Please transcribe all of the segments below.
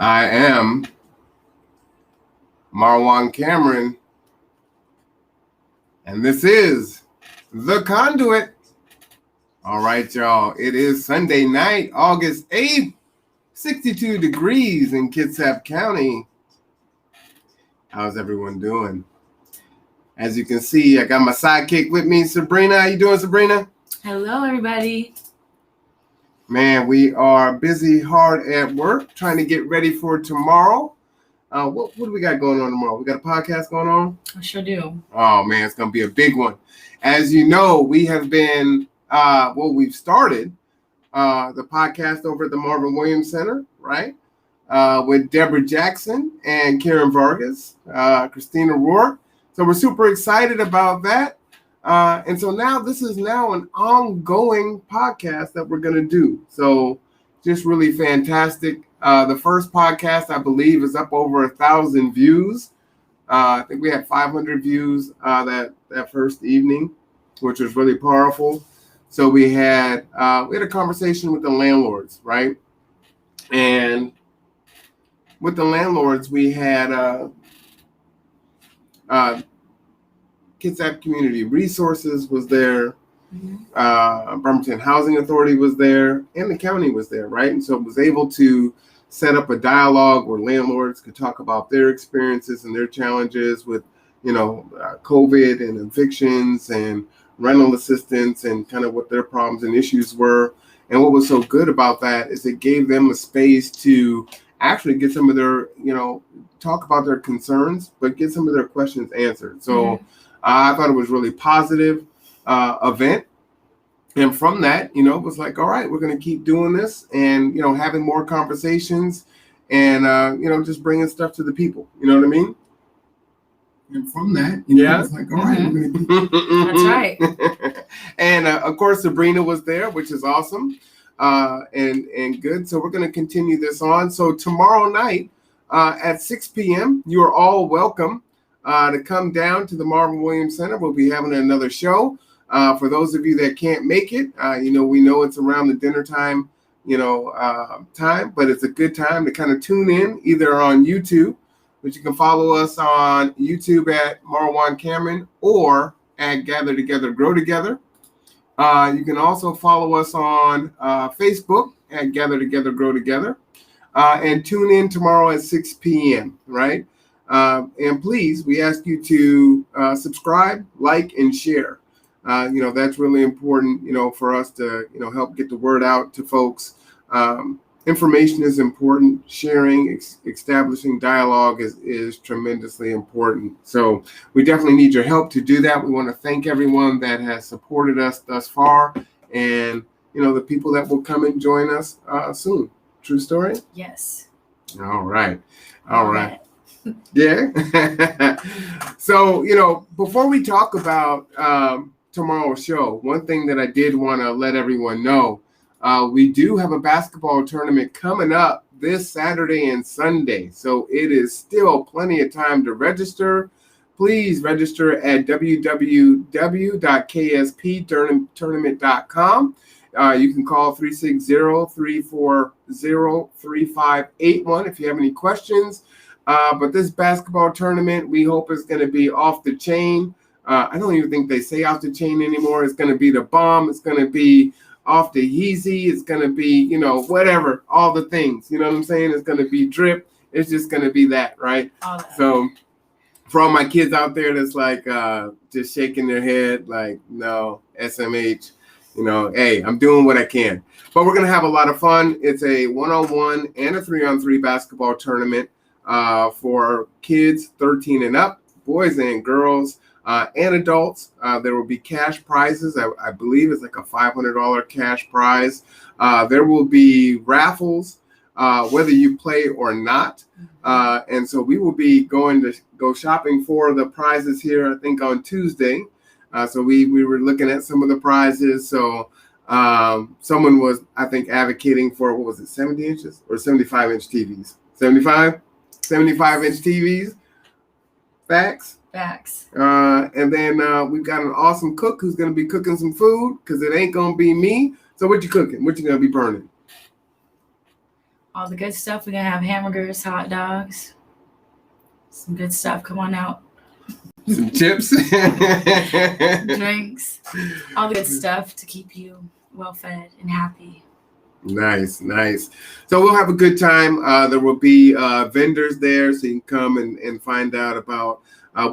I am Marwan Cameron, and this is The Conduit. All right, y'all. It is Sunday night, August 8th, 62 degrees in Kitsap County. How's everyone doing? As you can see, I got my sidekick with me, Sabrina. How you doing, Sabrina? Hello, everybody. Man, we are busy, hard at work, trying to get ready for tomorrow. What do we got going on tomorrow? We got a podcast going on? I sure do. Oh, man, it's going to be a big one. As you know, we have been, we've started the podcast over at the Marvin Williams Center, right? With Deborah Jackson and Karen Vargas, Christina Rourke. So we're super excited about that. And so now this is now an ongoing podcast that we're going to do. So just really fantastic. The first podcast, I believe, is up over 1,000 views. I think we had 500 views that first evening, which was really powerful. So we had a conversation with the landlords, right? And with the landlords, we had Kitsap Community Resources was there. Mm-hmm. Bremerton Housing Authority was there, and the county was there, right? And so it was able to set up a dialogue where landlords could talk about their experiences and their challenges with, COVID and evictions and rental assistance and kind of what their problems and issues were. And what was so good about that is it gave them a space to actually get some of their, talk about their concerns, but get some of their questions answered. So I thought it was really positive event. And from that, it was like, all right, we're going to keep doing this and, having more conversations and, just bringing stuff to the people. You know what I mean? And from that, it's like, all right, we're going to That's right. And, of course, Sabrina was there, which is awesome and good. So we're going to continue this on. So tomorrow night at 6 p.m., you are all welcome to come down to the Marvin Williams Center. We'll be having another show. For those of you that can't make it, we know it's around the dinner time, time, but it's a good time to kind of tune in either on YouTube, which you can follow us on YouTube at Marwan Cameron or at Gather Together, Grow Together. You can also follow us on Facebook at Gather Together, Grow Together, and tune in tomorrow at 6 p.m., right? And please, we ask you to subscribe, like, and share. That's really important, for us to, help get the word out to folks. Information is important. Sharing, establishing dialogue is tremendously important. So we definitely need your help to do that. We want to thank everyone that has supported us thus far and, the people that will come and join us soon. True story? Yes. All right. Yeah. So, before we talk about tomorrow's show, one thing that I did want to let everyone know, we do have a basketball tournament coming up this Saturday and Sunday. So it is still plenty of time to register. Please register at www.ksptournament.com. You can call 360-340-3581 if you have any questions. But this basketball tournament, we hope is going to be off the chain. I don't even think they say off the chain anymore. It's going to be the bomb. It's going to be off the Yeezy. It's going to be, whatever, all the things. You know what I'm saying? It's going to be drip. It's just going to be that, right? So for all my kids out there that's like just shaking their head like, no, SMH, hey, I'm doing what I can. But we're going to have a lot of fun. It's a 1-on-1 and a 3-on-3 basketball tournament for kids 13 and up, boys and girls. And adults. There will be cash prizes. I believe it's like a $500 cash prize. There will be raffles, whether you play or not. And so we will be going to go shopping for the prizes here, I think, on Tuesday. So we were looking at some of the prizes. So someone was, I think, advocating for, 70 inches or 75-inch TVs? 75-inch TVs? Facts. And then we've got an awesome cook who's going to be cooking some food because it ain't going to be me. So what you cooking? What you going to be burning? all the good stuff. We're going to have hamburgers, hot dogs, some good stuff. Come on out. Some chips. Drinks, all the good stuff to keep you well fed and happy. Nice. So we'll have a good time. There will be vendors there, so you can come and find out about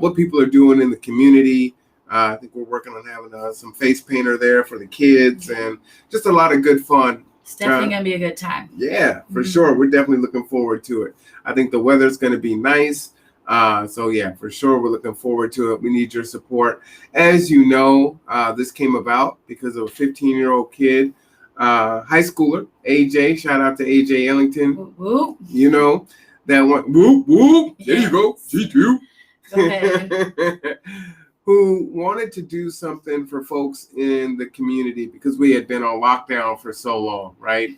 what people are doing in the community. I think we're working on having some face painter there for the kids and just a lot of good fun. It's definitely going to be a good time. Yeah, for sure. We're definitely looking forward to it. I think the weather's going to be nice. So yeah, for sure, we're looking forward to it. We need your support. As you know, this came about because of a 15-year-old kid, high schooler, AJ. Shout out to AJ Ellington. Whoop, whoop. You know, that one. Whoop, whoop. There you go. G2. Go ahead. Who wanted to do something for folks in the community because we had been on lockdown for so long, right?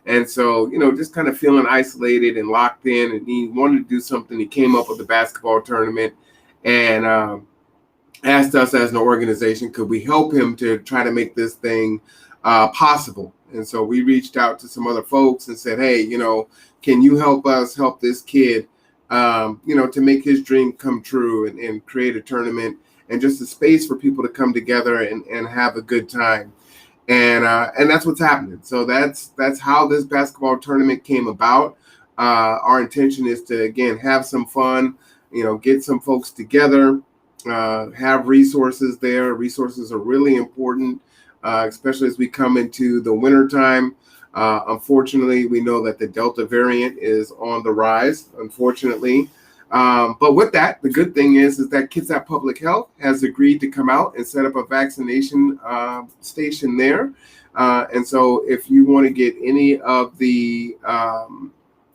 And so, just kind of feeling isolated and locked in, and he wanted to do something. He came up with a basketball tournament and asked us as an organization, could we help him to try to make this thing possible? And so we reached out to some other folks and said, hey, can you help us help this kid, to make his dream come true and create a tournament and just a space for people to come together and have a good time. And that's what's happening. So that's how this basketball tournament came about. Our intention is to, again, have some fun, get some folks together, have resources there. Resources are really important, especially as we come into the winter time. Unfortunately, we know that the Delta variant is on the rise, unfortunately. But with that, the good thing is that Kitsap Public Health has agreed to come out and set up a vaccination station there. And so if you want to get any of the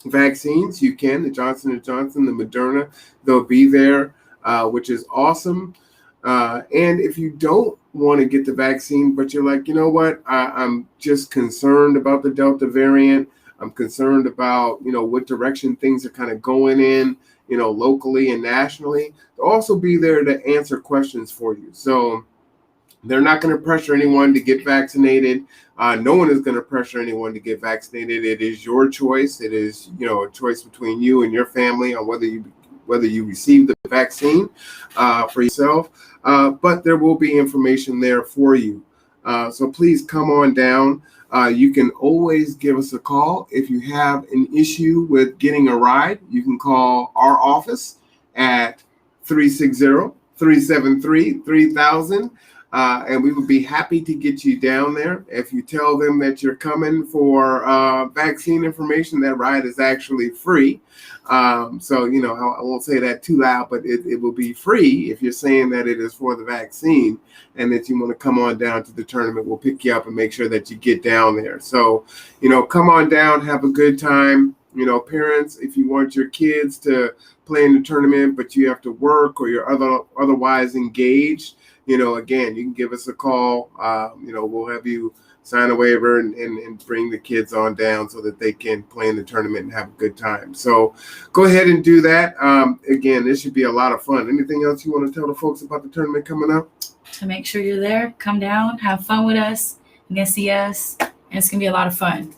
vaccines, you can. The Johnson & Johnson, the Moderna, they'll be there, which is awesome. And if you don't want to get the vaccine, but you're like, you know what, I'm just concerned about the Delta variant. I'm concerned about, what direction things are kind of going in, locally and nationally. They'll also be there to answer questions for you. So they're not going to pressure anyone to get vaccinated. No one is going to pressure anyone to get vaccinated. It is your choice. It is, a choice between you and your family on whether you receive the vaccine for yourself. But there will be information there for you. So please come on down. You can always give us a call. If you have an issue with getting a ride, you can call our office at 360-373-3000. And we would be happy to get you down there. If you tell them that you're coming for vaccine information, that ride is actually free. So, I won't say that too loud, but it will be free if you're saying that it is for the vaccine and that you want to come on down to the tournament. We'll pick you up and make sure that you get down there. So, come on down, have a good time. Parents, if you want your kids to play in the tournament, but you have to work or you're otherwise engaged, again, you can give us a call. We'll have you sign a waiver and bring the kids on down so that they can play in the tournament and have a good time. So go ahead and do that. Again, this should be a lot of fun. Anything else you want to tell the folks about the tournament coming up? To make sure you're there, come down, have fun with us. You can see us, and it's going to be a lot of fun.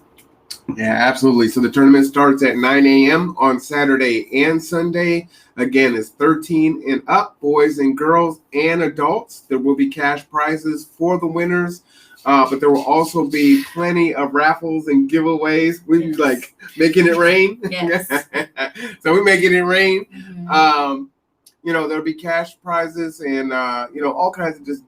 Yeah, absolutely. So the tournament starts at 9 a.m. on Saturday and Sunday. Again, it's 13 and up, boys and girls and adults. There will be cash prizes for the winners, but there will also be plenty of raffles and giveaways. We be like making it rain. Yes. So we're making it rain. Mm-hmm. There'll be cash prizes and, all kinds of just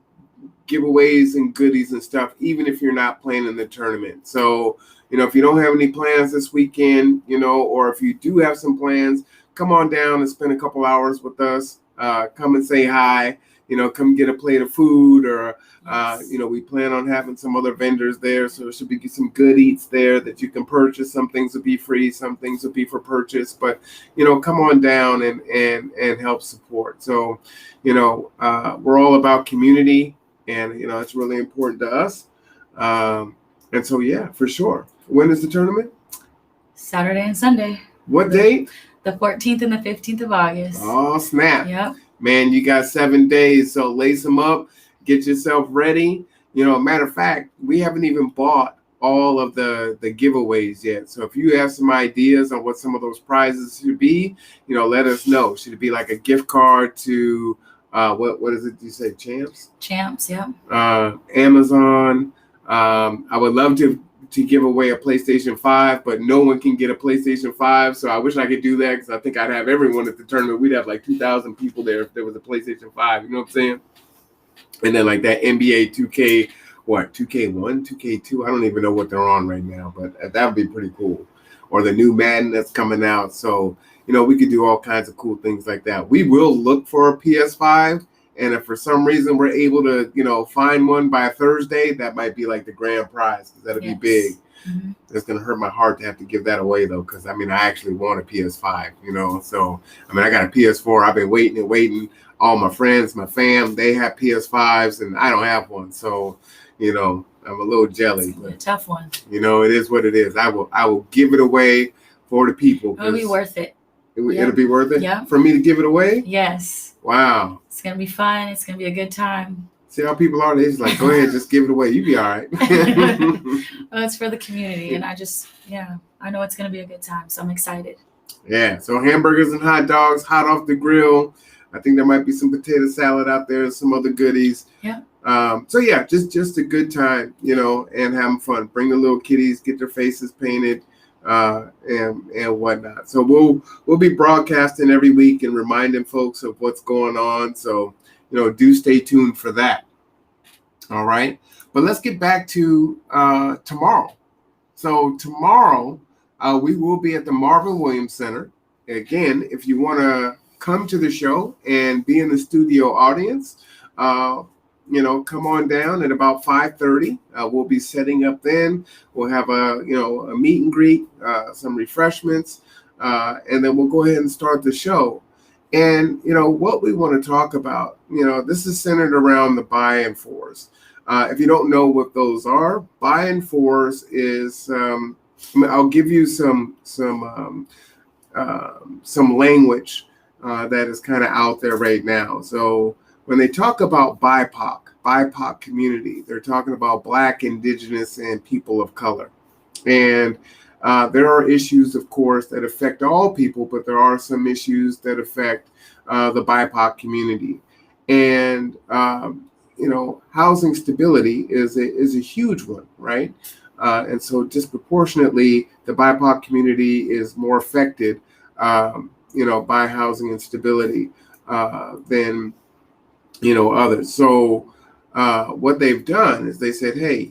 giveaways and goodies and stuff, even if you're not playing in the tournament. So, if you don't have any plans this weekend, or if you do have some plans, come on down and spend a couple hours with us. Come and say hi, come get a plate of food or, Yes. We plan on having some other vendors there. So there should be some good eats there that you can purchase. Some things will be free. Some things will be for purchase, but, come on down and help support. So, we're all about community and, it's really important to us. And so, yeah, for sure. When is the tournament? Saturday and Sunday. What date? The 14th and the 15th of August. Oh, snap. Yep. Man, you got 7 days, so lace them up, get yourself ready. Matter of fact, we haven't even bought all of the giveaways yet. So if you have some ideas on what some of those prizes should be, let us know. Should it be like a gift card to what is it you say, Champs, yeah. Amazon. I would love to give away a PlayStation 5, but no one can get a PlayStation 5. So I wish I could do that, because I think I'd have everyone at the tournament. We'd have like 2,000 people there if there was a PlayStation 5. You know what I'm saying? And then like that NBA 2K, 2K1, 2K2? I don't even know what they're on right now, but that would be pretty cool. Or the new Madden that's coming out. So, we could do all kinds of cool things like that. We will look for a PS5. And if for some reason we're able to, find one by Thursday, that might be like the grand prize, because that'll be big. Mm-hmm. It's going to hurt my heart to have to give that away, though, because, I actually want a PS5, So, I got a PS4. I've been waiting. All my friends, my fam, they have PS5s, and I don't have one. So, I'm a little jelly. It's a tough one. It is what it is. I will give it away for the people. It'll be worth it. It'll be worth it? Yeah. For me to give it away? Yes. Wow. It's going to be fun. It's going to be a good time. See how people are? They're just like, go ahead, just give it away. You be all right. Well, it's for the community. And I know it's going to be a good time. So I'm excited. Yeah. So hamburgers and hot dogs, hot off the grill. I think there might be some potato salad out there, some other goodies. Yeah. So yeah, just a good time, and having fun. Bring the little kiddies, get their faces painted, and whatnot. So we'll be broadcasting every week and reminding folks of what's going on. So, do stay tuned for that. All right. But let's get back to tomorrow. So tomorrow we will be at the Marvin Williams Center. Again, if you want to come to the show and be in the studio audience, come on down at about 5:30. We'll be setting up then. We'll have a meet and greet, some refreshments, and then we'll go ahead and start the show. And, what we want to talk about, this is centered around the By and Fours. If you don't know what those are, By and Fours is, I'll give you some language that is kind of out there right now. So when they talk about BIPOC community, they're talking about Black, Indigenous, and people of color. And there are issues, of course, that affect all people, but there are some issues that affect the BIPOC community. And, housing stability is a huge one, right? And so disproportionately, the BIPOC community is more affected, by housing instability than, others. So what they've done is they said, hey,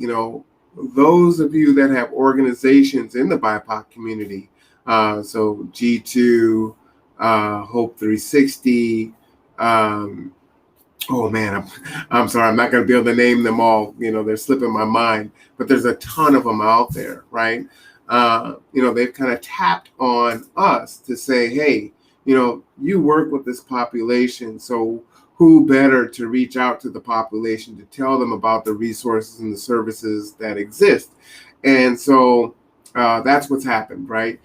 those of you that have organizations in the BIPOC community, so G2, Hope 360, oh man, I'm sorry, I'm not going to be able to name them all. They're slipping my mind, but there's a ton of them out there, right? They've kind of tapped on us to say, hey, you work with this population, so who better to reach out to the population to tell them about the resources and the services that exist? And so that's what's happened, right?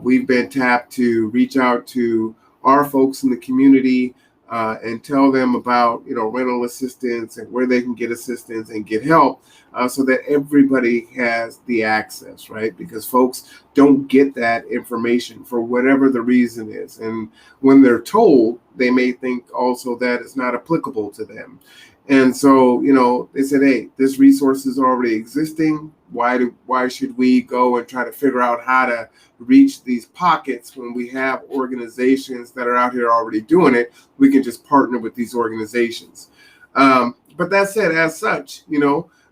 We've been tapped to reach out to our folks in the community and tell them about, rental assistance and where they can get assistance and get help so that everybody has the access, right? Because folks don't get that information for whatever the reason is. And when they're told, they may think also that it's not applicable to them. And so, they said, hey, this resource is already existing. Why should we go and try to figure out how to reach these pockets when we have organizations that are out here already doing it? We can just partner with these organizations. But that said, as such,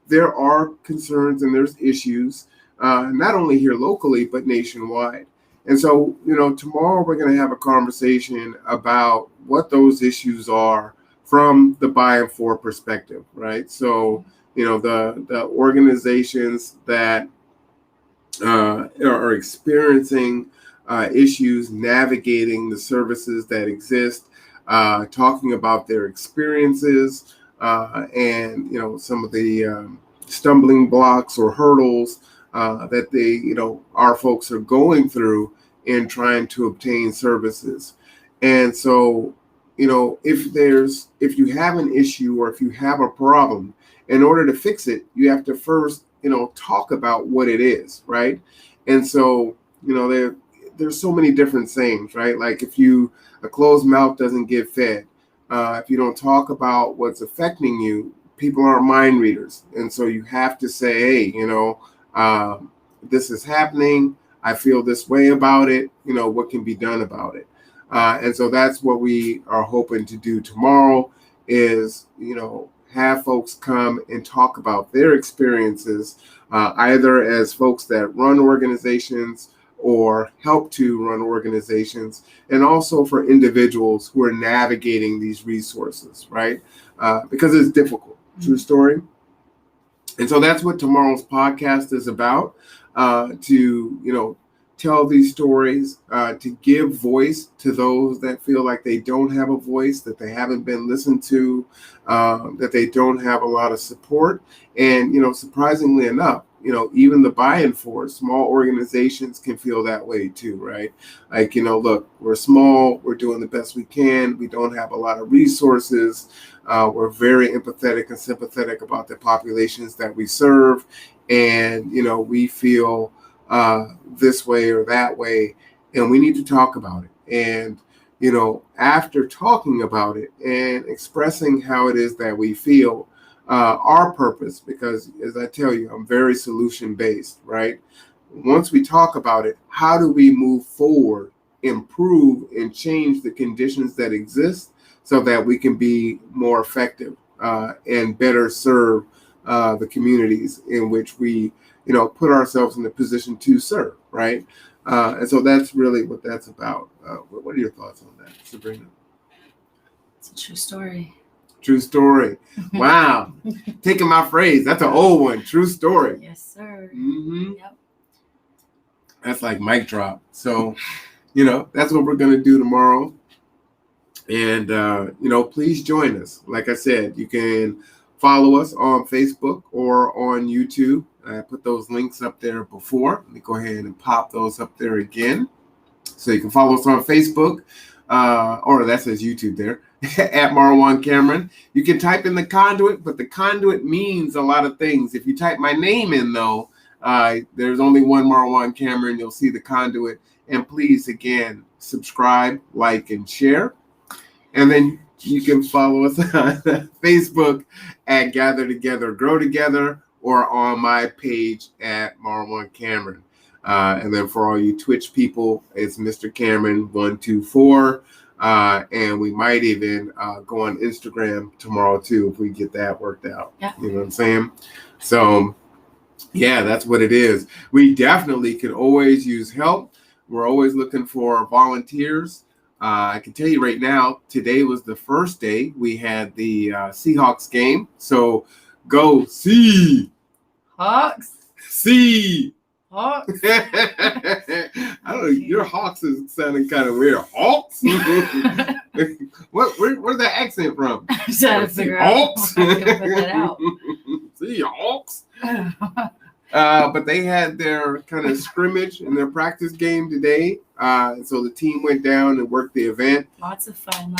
there are concerns and there's issues, not only here locally, but nationwide. And so, tomorrow we're going to have a conversation about what those issues are from the By and For perspective, right? So, the organizations that are experiencing issues navigating the services that exist, talking about their experiences and, some of the stumbling blocks or hurdles that our folks are going through in trying to obtain services. And so, if you have an issue or if you have a problem, in order to fix it, you have to first, talk about what it is, right? And so, there's so many different sayings, right? Like a closed mouth doesn't get fed. If you don't talk about what's affecting you, people aren't mind readers. And so you have to say, hey, this is happening. I feel this way about it. What can be done about it? And so that's what we are hoping to do tomorrow is, have folks come and talk about their experiences, either as folks that run organizations or help to run organizations, and also for individuals who are navigating these resources, right? Because it's difficult. True story. And so that's what tomorrow's podcast is about, to, tell these stories, to give voice to those that feel like they don't have a voice, that they haven't been listened to, that they don't have a lot of support. And, surprisingly enough, even the buy-in for small organizations can feel that way too, right? Like, look, we're small, we're doing the best we can. We don't have a lot of resources. We're very empathetic and sympathetic about the populations that we serve. And, we feel this way or that way, and we need to talk about it. And, after talking about it and expressing how it is that we feel, our purpose, because as I tell you, I'm very solution based, right? Once we talk about it, how do we move forward, improve, and change the conditions that exist so that we can be more effective and better serve the communities in which we, put ourselves in the position to serve, right? And so that's really what that's about. What are your thoughts on that, Sabrina? It's a true story. True story. Wow. Taking my phrase. That's an old one. True story. Yes, sir. Mm-hmm. Yep. That's like mic drop. So, that's what we're going to do tomorrow. And, please join us. Like I said, you can follow us on Facebook or on YouTube. I put those links up there before. Let me go ahead and pop those up there again. So you can follow us on Facebook, or that says YouTube there, at Marwan Cameron. You can type in the Conduit, but the Conduit means a lot of things. If you type my name in, though, there's only one Marwan Cameron. You'll see the Conduit. And please, again, subscribe, like, and share. And then you can follow us on Facebook at Gather Together, Grow Together, or on my page at Marwan Cameron. And then for all you Twitch people, it's Mr. Cameron 124. And we might even go on Instagram tomorrow too if we get that worked out. Yeah. You know what I'm saying? So yeah, that's what it is. We definitely could always use help. We're always looking for volunteers. I can tell you right now, today was the first day we had the Seahawks game. So go Seahawks. Hawks. I don't know. Your Hawks is sounding kind of weird. Hawks? Where's that accent from? I'm trying to figure out. Hawks? I can put that out. See, Hawks? But they had their kind of scrimmage in their practice game today. So the team went down and worked the event. Lots of fun.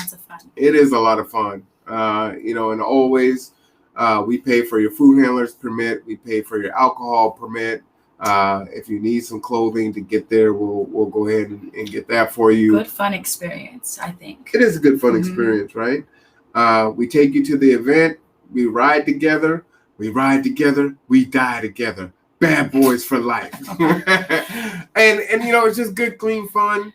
It is a lot of fun. And always we pay for your food handler's permit. We pay for your alcohol permit. If you need some clothing to get there, we'll go ahead and get that for you. Good fun experience, I think. It is a good fun experience, right? We take you to the event. We ride together. We die together. Bad boys for life. and it's just good, clean fun.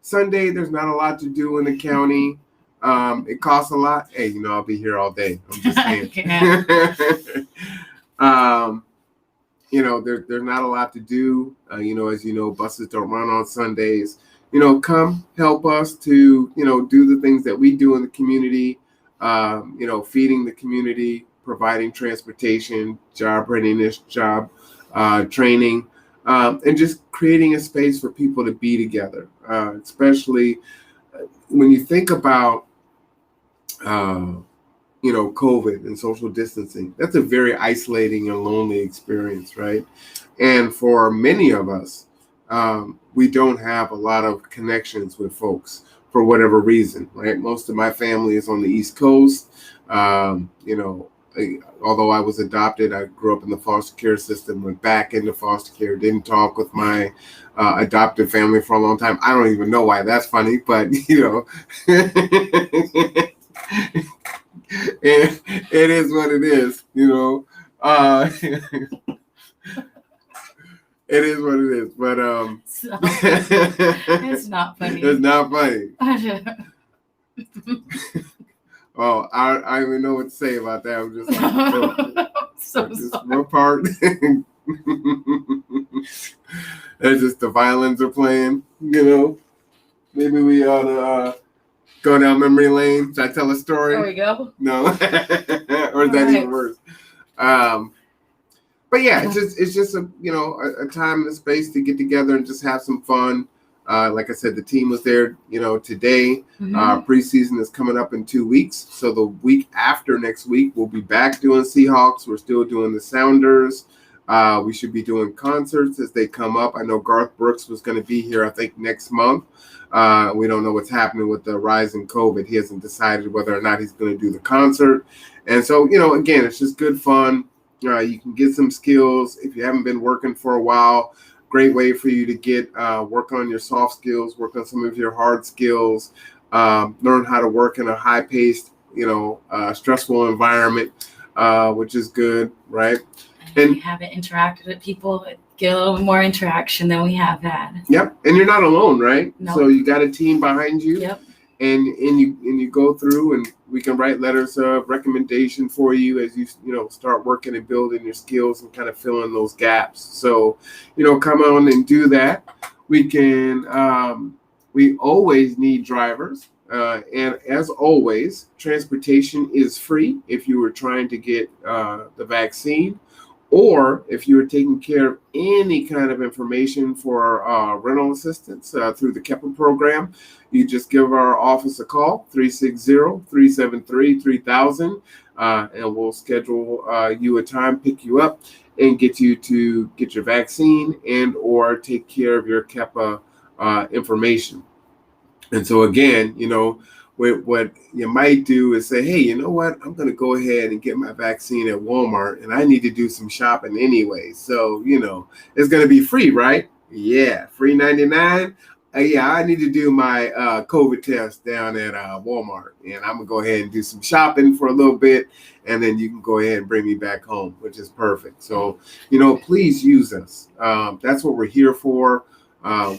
Sunday, there's not a lot to do in the county. It costs a lot. Hey, I'll be here all day. I'm just saying. There's not a lot to do. As you know, buses don't run on Sundays. Come help us to, do the things that we do in the community, feeding the community, providing transportation, job readiness, job training, and just creating a space for people to be together, especially when you think about, COVID and social distancing. That's a very isolating and lonely experience, right? And for many of us, we don't have a lot of connections with folks for whatever reason, right? Most of my family is on the East Coast. although I was adopted, I grew up in the foster care system, went back into foster care, didn't talk with my adopted family for a long time. I don't even know why that's funny, but it is what it is, It is what it is, but it's not funny. It's not funny. Oh, I don't even know what to say about that. I'm just like, one part. It's just the violins are playing, Maybe we ought to go down memory lane. Should I tell a story? There we go. No, or is that even worse? But yeah, it's just a time and a space to get together and just have some fun. Like I said, the team was there, today. Preseason is coming up in 2 weeks. So the week after next week, we'll be back doing Seahawks. We're still doing the Sounders. We should be doing concerts as they come up. I know Garth Brooks was going to be here, I think, next month. We don't know what's happening with the rise in COVID. He hasn't decided whether or not he's going to do the concert. And so, again, it's just good fun. You can get some skills if you haven't been working for a while. Great way for you to get work on your soft skills, work on some of your hard skills, learn how to work in a high-paced, stressful environment, which is good, right? And we haven't interacted with people, get a little bit more interaction than we have had. Yep, and you're not alone, right? Nope. So you got a team behind you. Yep. And you go through, and we can write letters of recommendation for you as you start working and building your skills and kind of filling those gaps. So come on and do that. We can we always need drivers, and as always, transportation is free if you were trying to get the vaccine, or if you were taking care of any kind of information for rental assistance through the Kitsap program. You just give our office a call, 360-373-3000, and we'll schedule you a time, pick you up, and get you to get your vaccine and or take care of your Kitsap information. And so again, what you might do is say, hey, you know what? I'm going to go ahead and get my vaccine at Walmart, and I need to do some shopping anyway. So, it's going to be free, right? Yeah, free 99. Yeah, I need to do my COVID test down at Walmart, and I'm going to go ahead and do some shopping for a little bit, and then you can go ahead and bring me back home, which is perfect. So, please use us. That's what we're here for.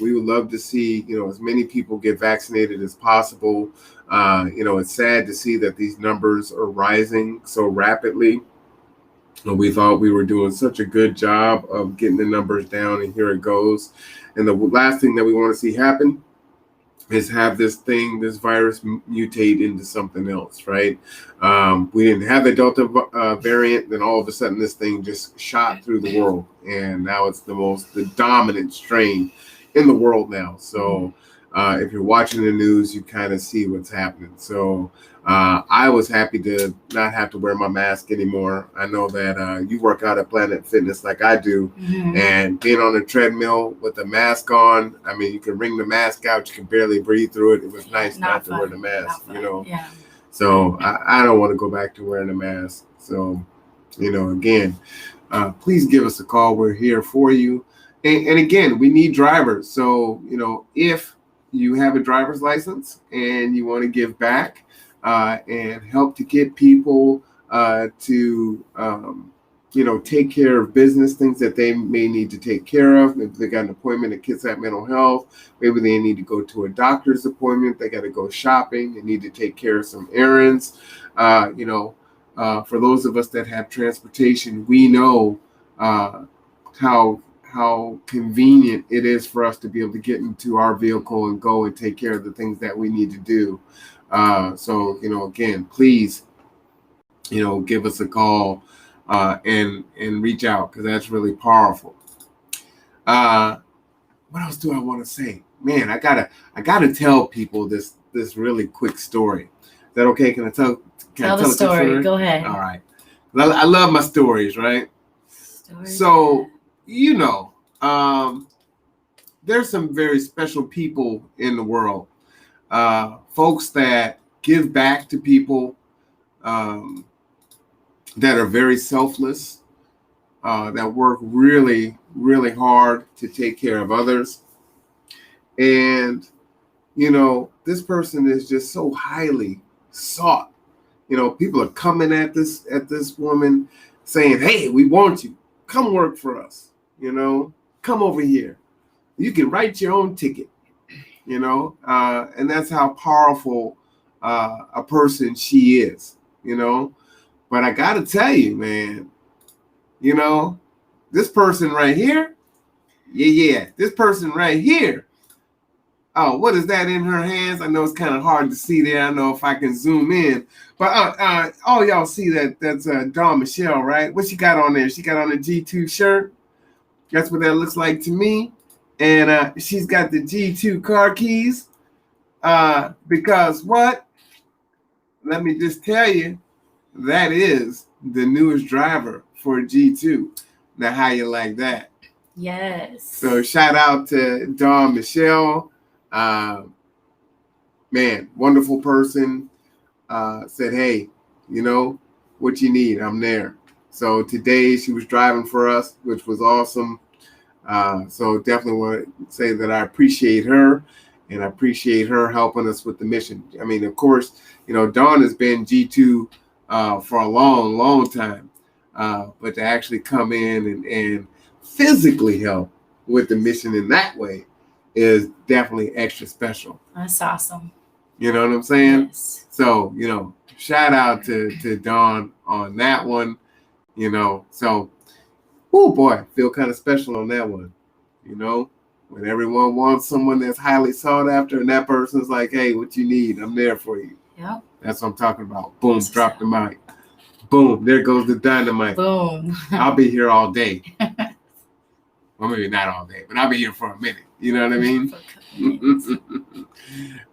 We would love to see, as many people get vaccinated as possible. It's sad to see that these numbers are rising so rapidly. We thought we were doing such a good job of getting the numbers down, and here it goes. And the last thing that we want to see happen is have this virus mutate into something else, right? We didn't have the Delta variant, then all of a sudden this thing just shot through the world, and now it's the dominant strain in the world now. So if you're watching the news, you kind of see what's happening. So I was happy to not have to wear my mask anymore. I know that you work out at Planet Fitness like I do, and being on a treadmill with the mask on, I mean, you can wring the mask out, you can barely breathe through it. It was nice not to wear the mask, Yeah. So I don't want to go back to wearing a mask. So, again, please give us a call. We're here for you. And again, we need drivers. So, if you have a driver's license and you want to give back and help to get people to, take care of business things that they may need to take care of. Maybe they got an appointment at Kitsap Mental Health. Maybe they need to go to a doctor's appointment. They got to go shopping. They need to take care of some errands. For those of us that have transportation, we know how convenient it is for us to be able to get into our vehicle and go and take care of the things that we need to do. So, again, please, give us a call and reach out, because that's really powerful. What else do I want to say? Man, I gotta tell people this really quick story. Is that okay? Can I tell the story? Go ahead. All right. I love my stories, right? So, there's some very special people in the world, folks that give back to people, that are very selfless, that work really, really hard to take care of others. And, this person is just so highly sought. People are coming at this woman saying, hey, we want you. Come work for us. Come over here. You can write your own ticket, and that's how powerful a person she is, But I got to tell you, man, this person right here, this person right here. Oh, what is that in her hands? I know it's kind of hard to see there. I know if I can zoom in. But all y'all see that's Dawn Michelle, right? What she got on there? She got on a G2 shirt. That's what that looks like to me. And she's got the G2 car keys. Because what? Let me just tell you, that is the newest driver for G2. Now, how you like that? Yes. So shout out to Dawn Michelle. Man, wonderful person. Said, hey, what you need, I'm there. So today she was driving for us, which was awesome. So definitely want to say that I appreciate her, and I appreciate her helping us with the mission. I mean, of course, Dawn has been G2 for a long, long time. But to actually come in and physically help with the mission in that way is definitely extra special. That's awesome. You know what I'm saying? Yes. So, shout out to Dawn on that one, So, oh boy, feel kind of special on that one, when everyone wants someone that's highly sought after and that person's like, hey, what you need? I'm there for you. Yep. That's what I'm talking about. Boom, drop the mic. Boom, there goes the dynamite. Boom. I'll be here all day. Well, maybe not all day, but I'll be here for a minute. You know what I mean?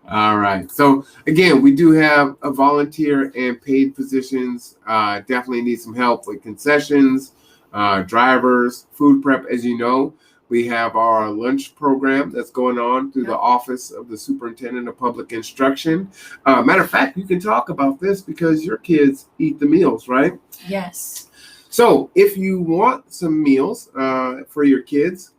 All right. So, again, we do have a volunteer and paid positions. Definitely need some help with concessions, drivers, food prep. As you know, we have our lunch program that's going on through the Office of the Superintendent of Public Instruction. Matter of fact, you can talk about this because your kids eat the meals, right? Yes. So if you want some meals for your kids,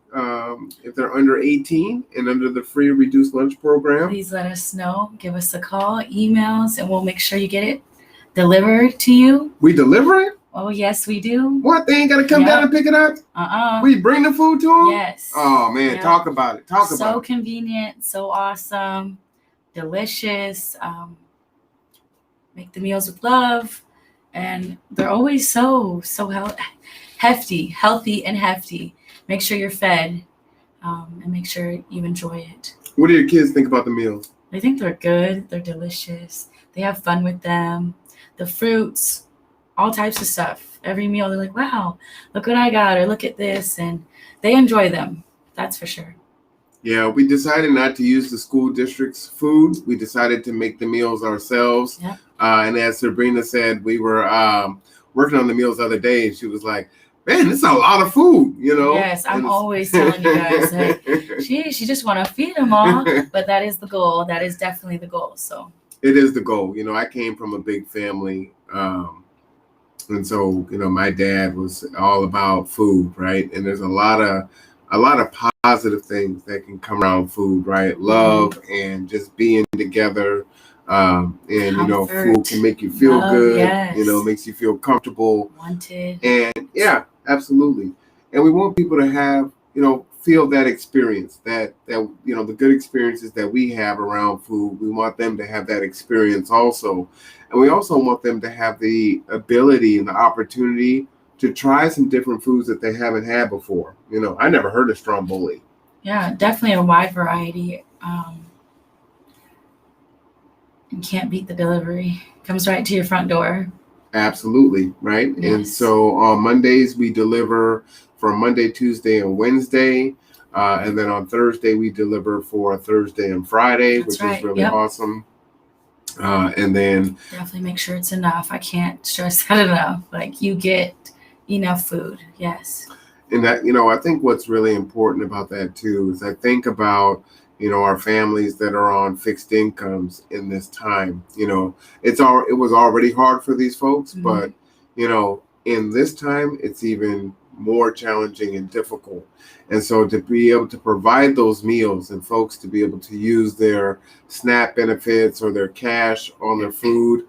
if they're under 18 and under the free reduced lunch program, please let us know. Give us a call, emails, and we'll make sure you get it delivered to you. We deliver it? Oh, yes, we do. What? They ain't got to come down and pick it up? We bring the food to them? Yes. Oh, man. Talk about it. Talk about it. So convenient, so awesome, delicious. Make the meals with love. And they're always so healthy and hefty. Make sure you're fed and make sure you enjoy it. What do your kids think about the meals? They think they're good. They're delicious. They have fun with them. The fruits, all types of stuff. Every meal, they're like, wow, look what I got, or look at this. And they enjoy them. That's for sure. Yeah, we decided not to use the school district's food. We decided to make the meals ourselves. Yep. And as Sabrina said, we were working on the meals the other day, and she was like, man, this is a lot of food, Yes, I'm always telling you guys, like, she just want to feed them all. But that is the goal. That is definitely the goal. So it is the goal. I came from a big family. And so, my dad was all about food, right? And there's a lot of positive things that can come around food, right? Love and just being together. And food can make you feel good. Yes. Makes you feel comfortable. Wanted. And yeah, absolutely. And we want people to have, feel that experience, that the good experiences that we have around food. We want them to have that experience also. And we also want them to have the ability and the opportunity to try some different foods that they haven't had before. I never heard of stromboli. Yeah, definitely a wide variety. You can't beat the delivery. Comes right to your front door. Absolutely, right? Yes. And so on Mondays, we deliver for Monday, Tuesday, and Wednesday. And then on Thursday, we deliver for Thursday and Friday, which is really awesome. And then definitely make sure it's enough. I can't stress that enough. Like, you get enough food. Yes. And that, I think what's really important about that too is I think about, our families that are on fixed incomes in this time. It was already hard for these folks, but in this time, it's even more challenging and difficult. And so to be able to provide those meals and folks to be able to use their SNAP benefits or their cash on their food,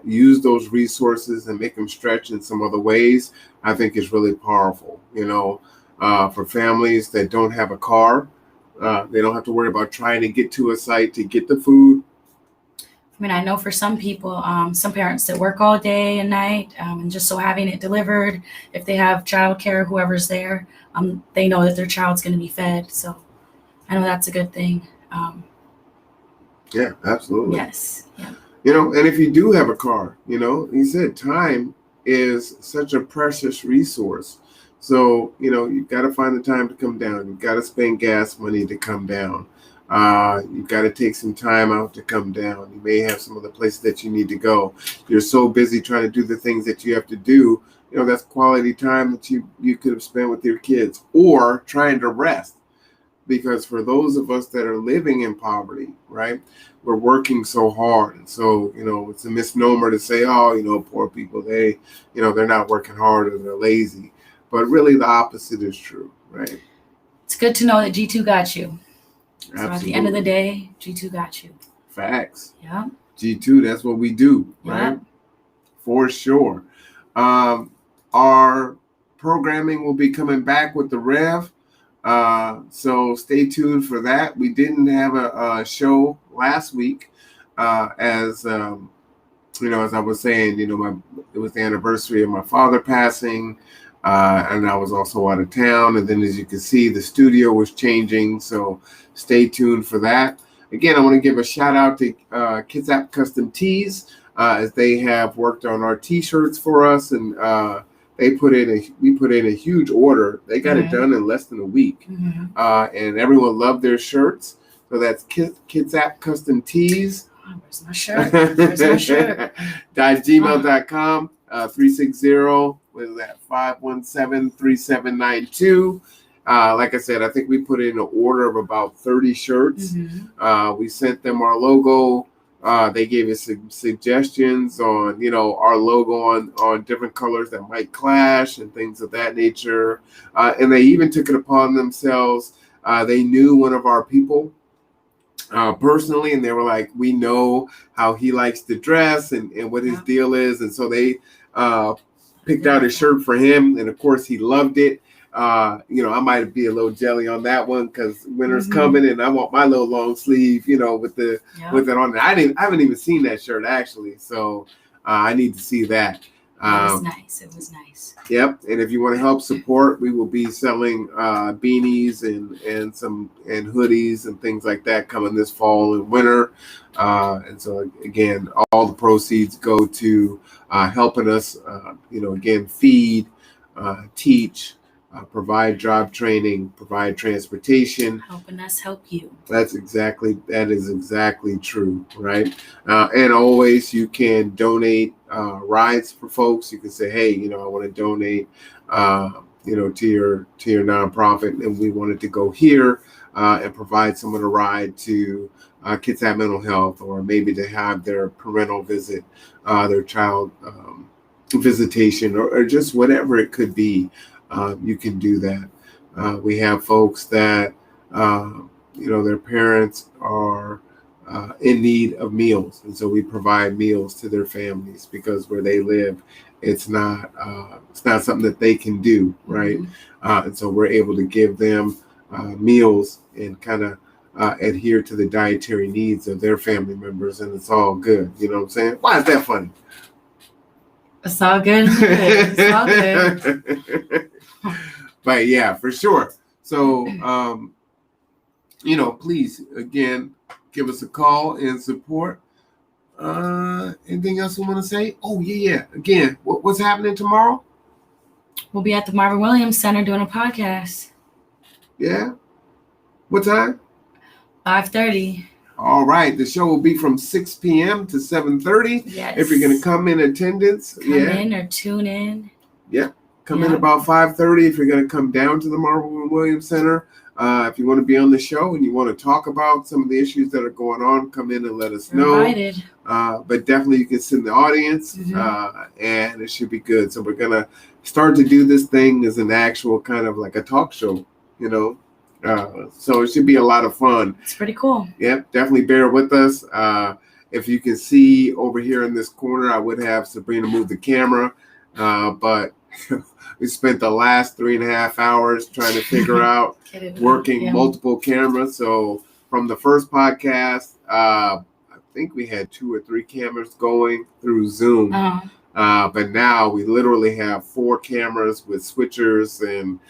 use those resources and make them stretch in some other ways, I think is really powerful. For families that don't have a car, they don't have to worry about trying to get to a site to get the food. I mean, I know for some people, some parents that work all day and night, and just so having it delivered, if they have childcare, whoever's there, they know that their child's going to be fed. So I know that's a good thing. Yeah, absolutely. Yes. Yeah. And if you do have a car, you said time is such a precious resource. So, you've got to find the time to come down. You've got to spend gas money to come down. You've got to take some time out to come down. You may have some other places that you need to go. You're so busy trying to do the things that you have to do. That's quality time that you could have spent with your kids or trying to rest. Because for those of us that are living in poverty, right, we're working so hard. And so, it's a misnomer to say, poor people, they're not working hard or they're lazy. But really the opposite is true, right? It's good to know that G2 got you. Absolutely. So at the end of the day, G2 got you. Facts. Yeah. G2, that's what we do, right? Yeah. For sure. Our programming will be coming back with the Rev. So stay tuned for that. We didn't have a show last week. As I was saying, it was the anniversary of my father passing. And I was also out of town. And then as you can see, the studio was changing. So stay tuned for that. Again, I want to give a shout out to Kitsap Custom Tees as they have worked on our t-shirts for us. And we put in a huge order. They got it done in less than a week. And everyone loved their shirts. So that's Kitsap Custom Tees. Oh, where's my shirt? Where's my shirt? .gmail.com 360 what is that 517-3792. Like I said, I think we put in an order of about 30 shirts. We sent them our logo. They gave us some suggestions on our logo on different colors that might clash and things of that nature, and they even took it upon themselves. They knew one of our people personally, and they were like, we know how he likes to dress and what his deal is, and so they picked out a shirt for him, and of course he loved it. I might be a little jelly on that one because winter's coming and I want my little long sleeve, with it on there. I haven't even seen that shirt actually, so I need to see that. It was nice. It was nice. Yep. And if you want to help support, we will be selling beanies and hoodies and things like that coming this fall and winter. And so again, all the proceeds go to helping us, again, feed, teach, provide job training, provide transportation. Helping us help you. That is exactly true, right? And always you can donate rides for folks. You can say, hey, I want to donate, to your nonprofit, and we wanted to go here and provide someone a ride to Kitsap Mental Health, or maybe to have their parental visit, their child visitation, or just whatever it could be. You can do that. We have folks that, their parents are in need of meals. And so we provide meals to their families because where they live, it's not something that they can do, right? And so we're able to give them meals and kind of adhere to the dietary needs of their family members. And it's all good. You know what I'm saying? Why is that funny? It's all good. It's all good. But yeah, for sure. So, please, again, give us a call and support. Anything else you want to say? Oh, yeah. Again, what's happening tomorrow? We'll be at the Marvin Williams Center doing a podcast. Yeah? What time? 5:30. All right. The show will be from 6 p.m. to 7:30. Yes. If you're going to come in attendance. Come in or tune in. Yeah. Come in about 5:30 if you're going to come down to the Marvin Williams Center. If you want to be on the show and you want to talk about some of the issues that are going on, come in and let us know. Invited. But definitely you can sit in the audience, and it should be good. So we're going to start to do this thing as an actual kind of like a talk show, so it should be a lot of fun. It's pretty cool. Yep, definitely bear with us. If you can see over here in this corner, I would have Sabrina move the camera, but we spent the last 3.5 hours trying to figure out working multiple cameras. So from the first podcast, I think we had 2 or 3 cameras going through Zoom. But now we literally have 4 cameras with switchers, and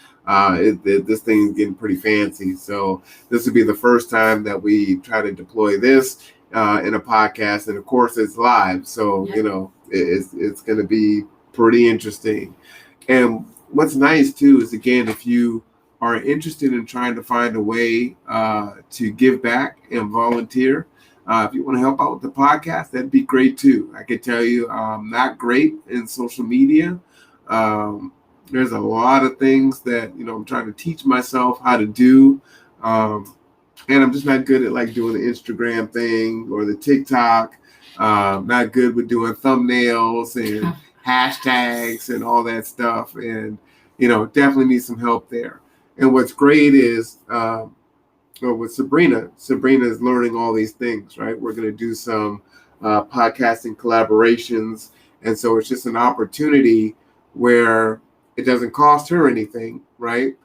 this thing is getting pretty fancy. So this would be the first time that we try to deploy this in a podcast, and of course it's live. So it's going to be pretty interesting. And what's nice too is, again, if you are interested in trying to find a way to give back and volunteer, if you want to help out with the podcast, that'd be great too. I can tell you I'm not great in social media. There's a lot of things that, I'm trying to teach myself how to do. And I'm just not good at like doing the Instagram thing or the TikTok. Not good with doing thumbnails and hashtags and all that stuff. And, definitely need some help there. And what's great is, with Sabrina is learning all these things, right? We're going to do some podcasting collaborations. And so it's just an opportunity where it doesn't cost her anything, right?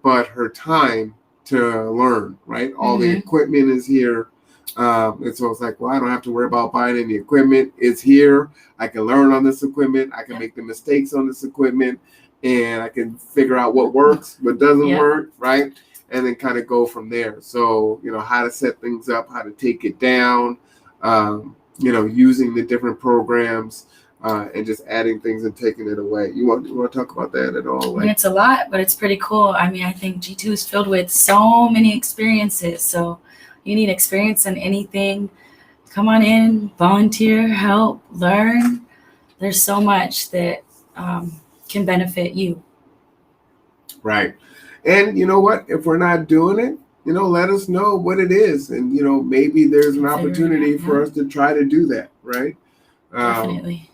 But her time to learn, right? All the equipment is here. And so it's like, well, I don't have to worry about buying any equipment. It's here. I can learn on this equipment. I can make the mistakes on this equipment, and I can figure out what works, what doesn't work, right? And then kind of go from there. So, how to set things up, how to take it down, using the different programs, and just adding things and taking it away. You want to talk about that at all? I mean, it's a lot, but it's pretty cool. I mean, I think G2 is filled with so many experiences. So you need experience in anything. Come on in, volunteer, help, learn. There's so much that can benefit you. Right. And you know what? If we're not doing it, let us know what it is. And, maybe there's an opportunity for us to try to do that. Right. Definitely.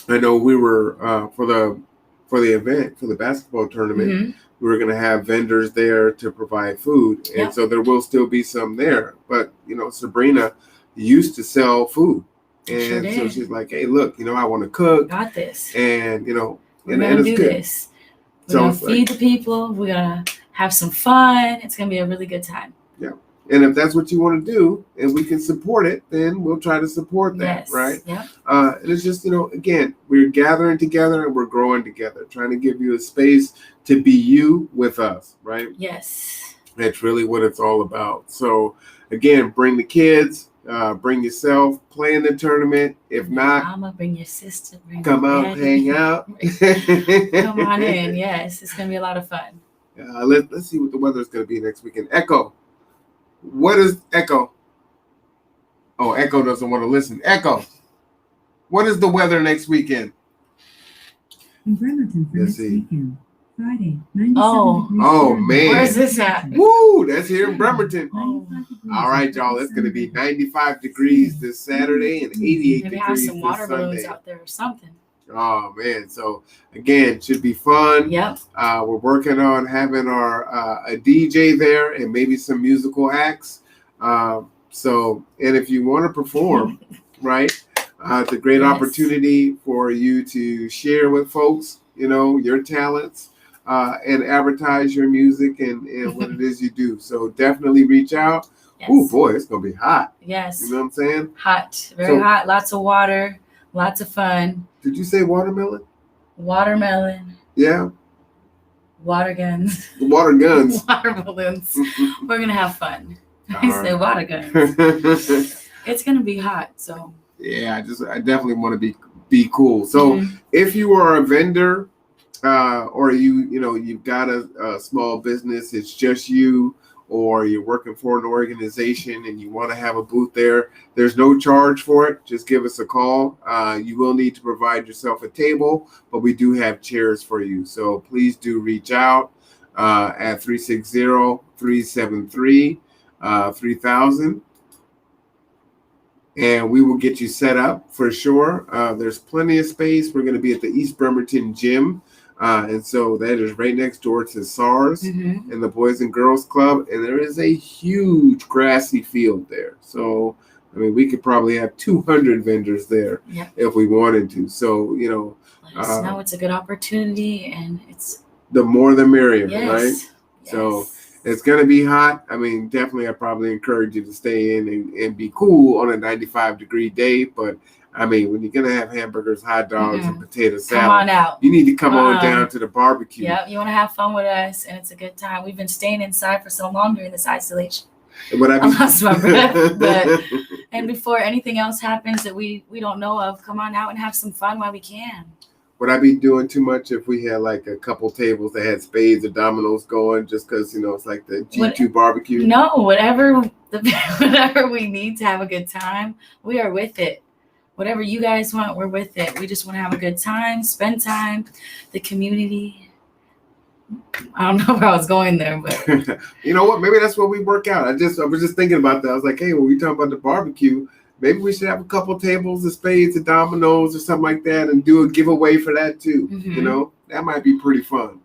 I know we were for the event, for the basketball tournament, we were going to have vendors there to provide food. And so there will still be some there. But, Sabrina used to sell food. And so she's like, hey, look, I want to cook. Got this. And, we're going to do this. We're going to feed the people. We're going to have some fun. It's going to be a really good time. Yeah. And if that's what you want to do and we can support it, then we'll try to support that, right? Yeah. And it's just, again, we're gathering together and we're growing together, trying to give you a space to be you with us, right? Yes. That's really what it's all about. So, again, bring the kids, bring yourself, play in the tournament. If not, Mama, bring your sister. Come out, hang out. Come on in. Yes, it's going to be a lot of fun. Let's see what the weather is going to be next weekend. Echo. What is Echo? Oh, Echo doesn't want to listen. Echo, what is the weather next weekend? In Bremerton for next weekend. Friday, 97 degrees. Oh, man. Where's this at? Woo, that's here in Bremerton. Oh. All right, y'all. It's going to be 95 degrees this Saturday and 88 Maybe degrees have some water this balloons Sunday. out there or something. Oh, man. So, again, should be fun. Yep. We're working on having a DJ there and maybe some musical acts. And if you want to perform, right, it's a great opportunity for you to share with folks, your talents and advertise your music and what it is you do. So definitely reach out. Yes. Oh, boy, it's going to be hot. Yes. You know what I'm saying? Hot. Very hot. Lots of water. Lots of fun. Did you say watermelon? Watermelon. Yeah. Water guns. Water guns. Water balloons. We're going to have fun. I say water guns. It's going to be hot, so. Yeah, I definitely want to be cool. So if you are a vendor or you've got a small business, it's just you, or you're working for an organization and you want to have a booth there, there's no charge for it. Just give us a call. You will need to provide yourself a table, but we do have chairs for you. So please do reach out. at 360-373-3000. And we will get you set up for sure. There's plenty of space. We're going to be at the East Bremerton Gym. And so that is right next door to SARS and the Boys and Girls Club. And there is a huge grassy field there. So, I mean, we could probably have 200 vendors there if we wanted to. So, you know. Let us know. It's a good opportunity. And it's. The more the merrier, right? Yes. So it's going to be hot. I mean, definitely, I probably encourage you to stay in and be cool on a 95-degree day. But, I mean, when you're going to have hamburgers, hot dogs, and potato salad, come on out. You need to come on down to the barbecue. Yeah, you want to have fun with us, and it's a good time. We've been staying inside for so long during this isolation. I lost my breath. And before anything else happens that we don't know of, come on out and have some fun while we can. Would I be doing too much if we had like a couple tables that had spades or dominoes going just because, you know, it's like the G2 barbecue? No, whatever we need to have a good time, we are with it. Whatever you guys want, we're with it. We just want to have a good time, spend time, the community. I don't know where I was going there, but you know what? Maybe that's what we work out. I was just thinking about that. I was like, hey, when we talk about the barbecue, maybe we should have a couple tables of spades and dominoes or something like that and do a giveaway for that too. You know, that might be pretty fun.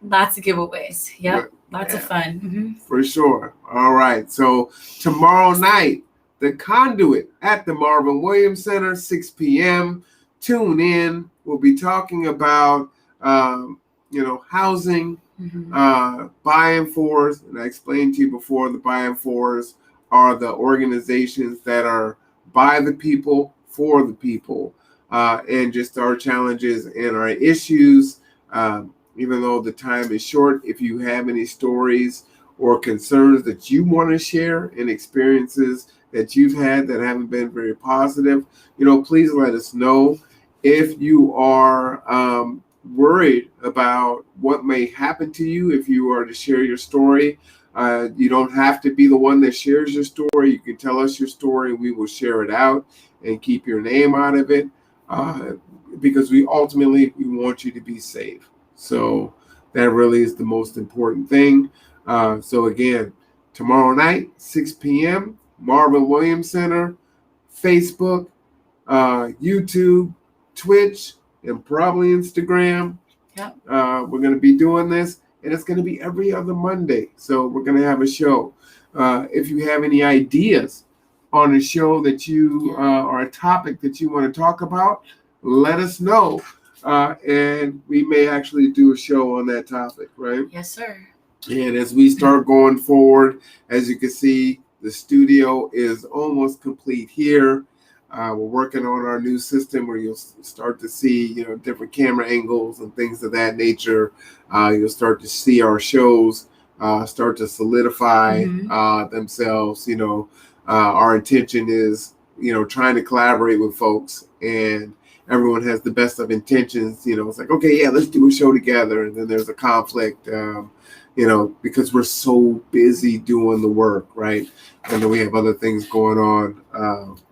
Lots of giveaways. Yep. Lots of fun. For sure. All right. So tomorrow night, the Conduit at the Marvin Williams Center, 6 p.m. Tune in. We'll be talking about, you know, housing, By and Fors. And I explained to you before, the By and Fors are the organizations that are by the people, for the people, and just our challenges and our issues. Even though the time is short, if you have any stories or concerns that you want to share and experiences that you've had that haven't been very positive, you know, please let us know. If you are worried about what may happen to you if you are to share your story, you don't have to be the one that shares your story. You can tell us your story. We will share it out and keep your name out of it because we want you to be safe. So that really is the most important thing. So again, tomorrow night, 6 p.m., Marvin Williams Center, Facebook, YouTube, Twitch, and probably Instagram. Yep. We're going to be doing this, and it's going to be every other Monday. So we're going to have a show. If you have any ideas on a show that you or a topic that you want to talk about, let us know. And we may actually do a show on that topic, right? Yes, sir. And as we start going forward, as you can see, the studio is almost complete here. We're working on our new system where you'll start to see, you know, different camera angles and things of that nature. You'll start to see our shows start to solidify themselves. You know, our intention is, you know, trying to collaborate with folks, and everyone has the best of intentions. You know, it's like, okay, yeah, let's do a show together. And then there's a conflict, you know, because we're so busy doing the work, right? And then we have other things going on.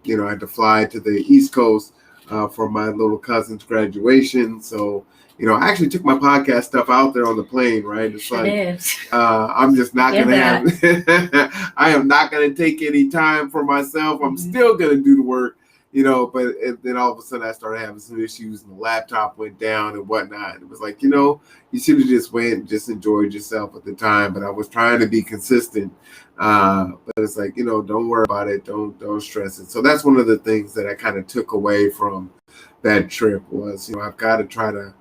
You know, I had to fly to the East Coast for my little cousin's graduation. So, you know, I actually took my podcast stuff out there on the plane, right? It's like, I'm just not going to have, I am not going to take any time for myself. I'm still going to do the work. You know, but then all of a sudden I started having some issues and the laptop went down and whatnot. It was like, you know, you should have just went and just enjoyed yourself at the time. But I was trying to be consistent. But it's like, you know, don't worry about it. Don't stress it. So that's one of the things that I kind of took away from that trip was, you know, I've got to try to,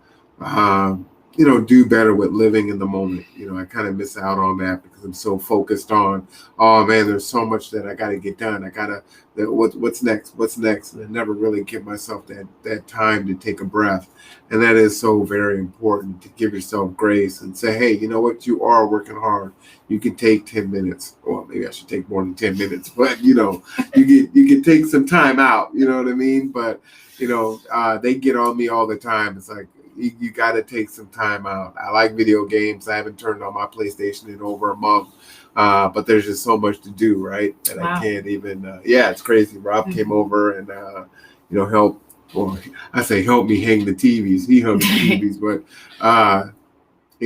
you know, do better with living in the moment. You know, I kind of miss out on that because I'm so focused on, oh man, there's so much that I got to get done. I got to, what's next? And I never really give myself that time to take a breath. And that is so very important, to give yourself grace and say, hey, you know what? You are working hard. You can take 10 minutes. Well, maybe I should take more than 10 minutes, but you know, you can take some time out, you know what I mean? But, you know, they get on me all the time. It's like, you got to take some time out. I like video games. I haven't turned on my PlayStation in over a month, but there's just so much to do, right? That I can't even. Yeah, it's crazy. Rob came over and you know, help me hang the TVs. He hung the TVs, but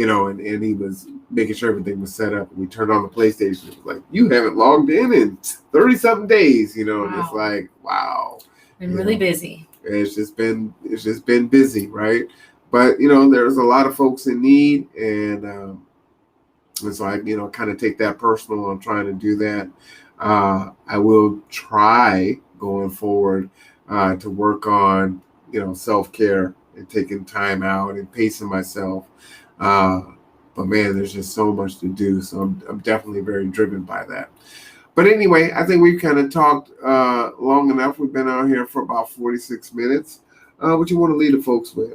and he was making sure everything was set up. And we turned on the PlayStation. It was like, you haven't logged in 30-something days, and it's like, wow. Been really busy. It's just been busy, right? But there's a lot of folks in need, and so I kind of take that personal. I'm trying to do that. I will try going forward to work on self-care and taking time out and pacing myself. But man, there's just so much to do. So I'm definitely very driven by that. But anyway, I think we've kind of talked long enough. We've been out here for about 46 minutes. What you want to leave the folks with?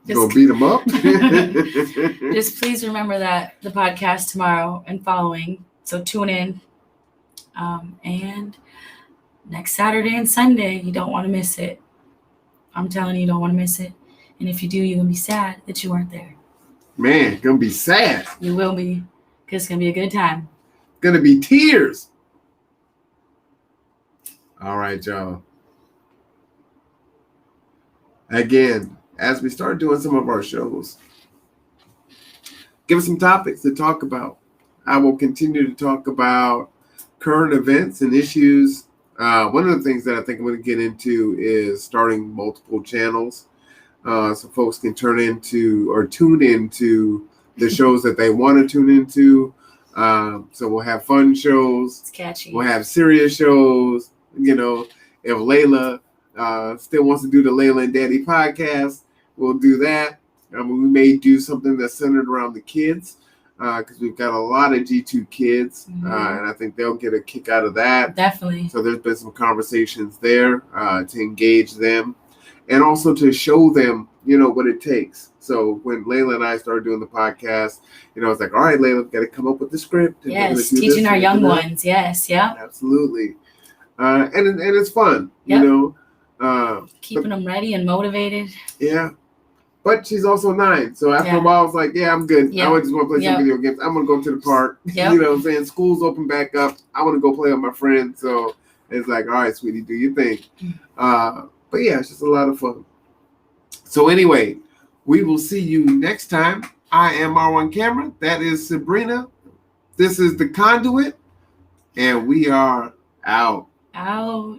You gonna beat them up? Just please remember that the podcast tomorrow and following. So tune in. And next Saturday and Sunday, you don't want to miss it. I'm telling you don't want to miss it. And if you do, you're going to be sad that you weren't there. Man, going to be sad. You will be, because it's going to be a good time. Going to be tears. All right, y'all. Again, as we start doing some of our shows, give us some topics to talk about. I will continue to talk about current events and issues. One of the things that I think I'm going to get into is starting multiple channels. So folks can tune into the shows that they want to tune into. So we'll have fun shows. It's catchy. We'll have serious shows. If Layla still wants to do the Layla and Daddy podcast, we'll do that. We may do something that's centered around the kids because we've got a lot of G2 kids, and I think they'll get a kick out of that. Definitely. So there's been some conversations there to engage them. And also to show them, what it takes. So when Layla and I started doing the podcast, it's like, all right, Layla, we've got to come up with the script. Yes, teaching our young ones. Yes, yeah. Absolutely. And it's fun, keeping them ready and motivated. Yeah. But she's also 9. So after a while, I was like, yeah, I'm good. Yep. I just want to play some video games. I'm going to go to the park. Yep. You know what I'm saying? School's open back up. I want to go play with my friends. So it's like, all right, sweetie, do your thing. But yeah, it's just a lot of fun. So anyway, we will see you next time. I am R1 Camera. That is Sabrina. This is the Conduit. And we are out. Out.